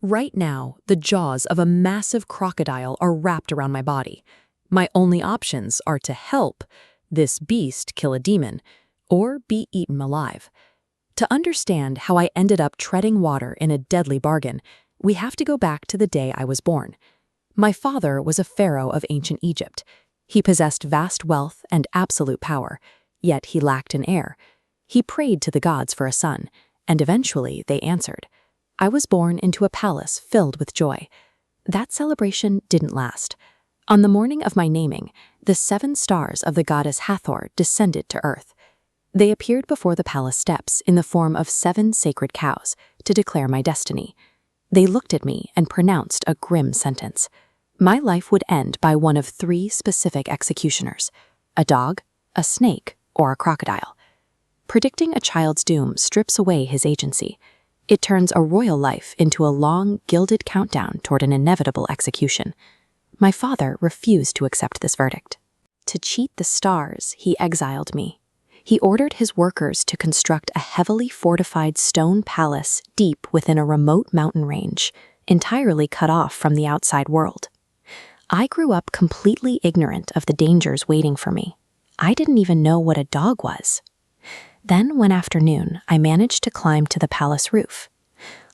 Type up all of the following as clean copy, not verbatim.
Right now, the jaws of a massive crocodile are wrapped around my body. My only options are to help this beast kill a demon or be eaten alive. To understand how I ended up treading water in a deadly bargain, we have to go back to the day I was born. My father was a pharaoh of ancient Egypt. He possessed vast wealth and absolute power, yet he lacked an heir. He prayed to the gods for a son, and eventually they answered. I was born into a palace filled with joy. That celebration didn't last. On the morning of my naming, the 7 stars of the goddess Hathor descended to earth. They appeared before the palace steps in the form of 7 sacred cows to declare my destiny. They looked at me and pronounced a grim sentence. My life would end by one of 3 specific executioners: a dog, a snake, or a crocodile. Predicting a child's doom strips away his agency. It turns a royal life into a long, gilded countdown toward an inevitable execution. My father refused to accept this verdict. To cheat the stars, he exiled me. He ordered his workers to construct a heavily fortified stone palace deep within a remote mountain range, entirely cut off from the outside world. I grew up completely ignorant of the dangers waiting for me. I didn't even know what a dog was. Then, one afternoon, I managed to climb to the palace roof.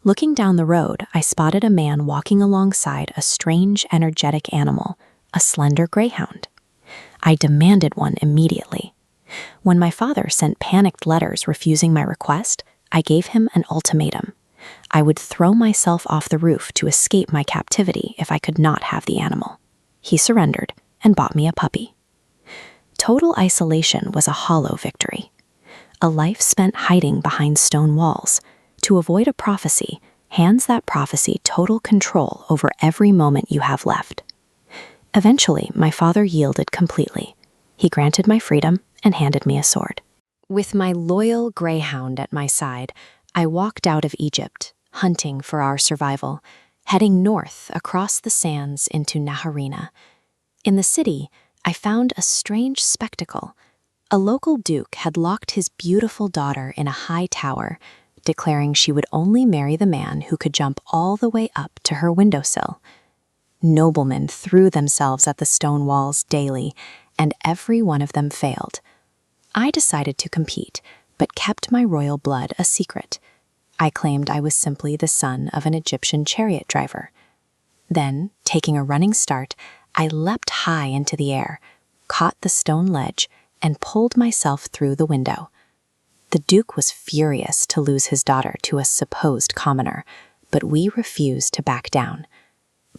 Looking down the road, I spotted a man walking alongside a strange, energetic animal, a slender greyhound. I demanded one immediately. When my father sent panicked letters refusing my request, I gave him an ultimatum. I would throw myself off the roof to escape my captivity if I could not have the animal. He surrendered and bought me a puppy. Total isolation was a hollow victory. A life spent hiding behind stone walls, to avoid a prophecy, hands that prophecy total control over every moment you have left. Eventually, my father yielded completely. He granted my freedom and handed me a sword. With my loyal greyhound at my side, I walked out of Egypt, hunting for our survival, heading north across the sands into Naharina. In the city, I found a strange spectacle. A local duke had locked his beautiful daughter in a high tower, declaring she would only marry the man who could jump all the way up to her windowsill. Noblemen threw themselves at the stone walls daily, and every one of them failed. I decided to compete, but kept my royal blood a secret. I claimed I was simply the son of an Egyptian chariot driver. Then, taking a running start, I leapt high into the air, caught the stone ledge, and pulled myself through the window. The Duke was furious to lose his daughter to a supposed commoner, but we refused to back down.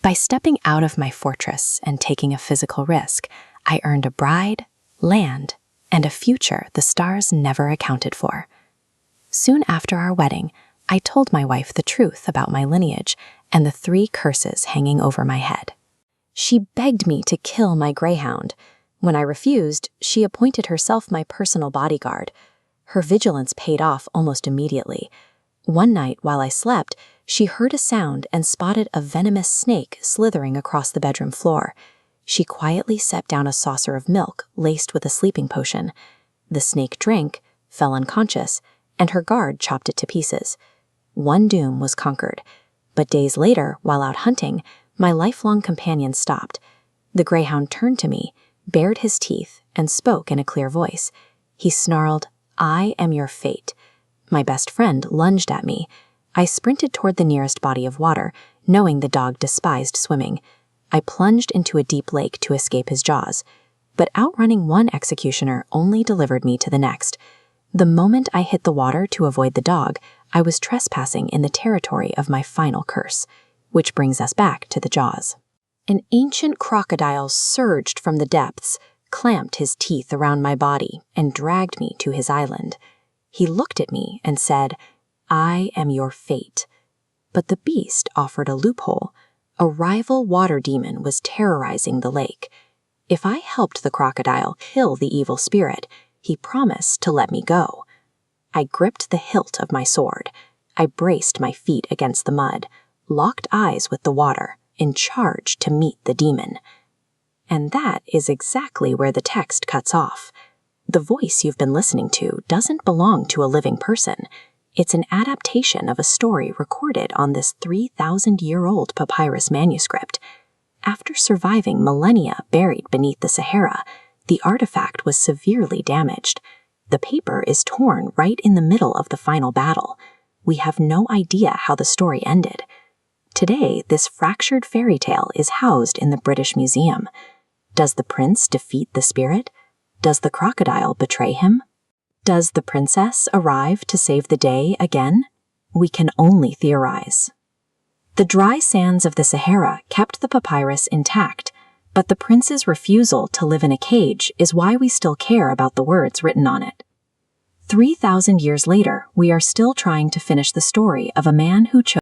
By stepping out of my fortress and taking a physical risk, I earned a bride, land, and a future the stars never accounted for. Soon after our wedding, I told my wife the truth about my lineage and the 3 curses hanging over my head. She begged me to kill my greyhound. When I refused, she appointed herself my personal bodyguard. Her vigilance paid off almost immediately. One night, while I slept, she heard a sound and spotted a venomous snake slithering across the bedroom floor. She quietly set down a saucer of milk laced with a sleeping potion. The snake drank, fell unconscious, and her guard chopped it to pieces. One doom was conquered. But days later, while out hunting, my lifelong companion stopped. The greyhound turned to me, bared his teeth, and spoke in a clear voice. He snarled, "I am your fate." My best friend lunged at me. I sprinted toward the nearest body of water, knowing the dog despised swimming. I plunged into a deep lake to escape his jaws. But outrunning one executioner only delivered me to the next. The moment I hit the water to avoid the dog, I was trespassing in the territory of my final curse. Which brings us back to the jaws. An ancient crocodile surged from the depths, clamped his teeth around my body, and dragged me to his island. He looked at me and said, "I am your fate." But the beast offered a loophole. A rival water demon was terrorizing the lake. If I helped the crocodile kill the evil spirit, he promised to let me go. I gripped the hilt of my sword. I braced my feet against the mud, locked eyes with the water, and charged to meet the demon. And that is exactly where the text cuts off. The voice you've been listening to doesn't belong to a living person. It's an adaptation of a story recorded on this 3,000-year-old papyrus manuscript. After surviving millennia buried beneath the Sahara, the artifact was severely damaged. The paper is torn right in the middle of the final battle. We have no idea how the story ended. Today, this fractured fairy tale is housed in the British Museum. Does the prince defeat the spirit? Does the crocodile betray him? Does the princess arrive to save the day again? We can only theorize. The dry sands of the Sahara kept the papyrus intact, but the prince's refusal to live in a cage is why we still care about the words written on it. 3,000 years later, we are still trying to finish the story of a man who chose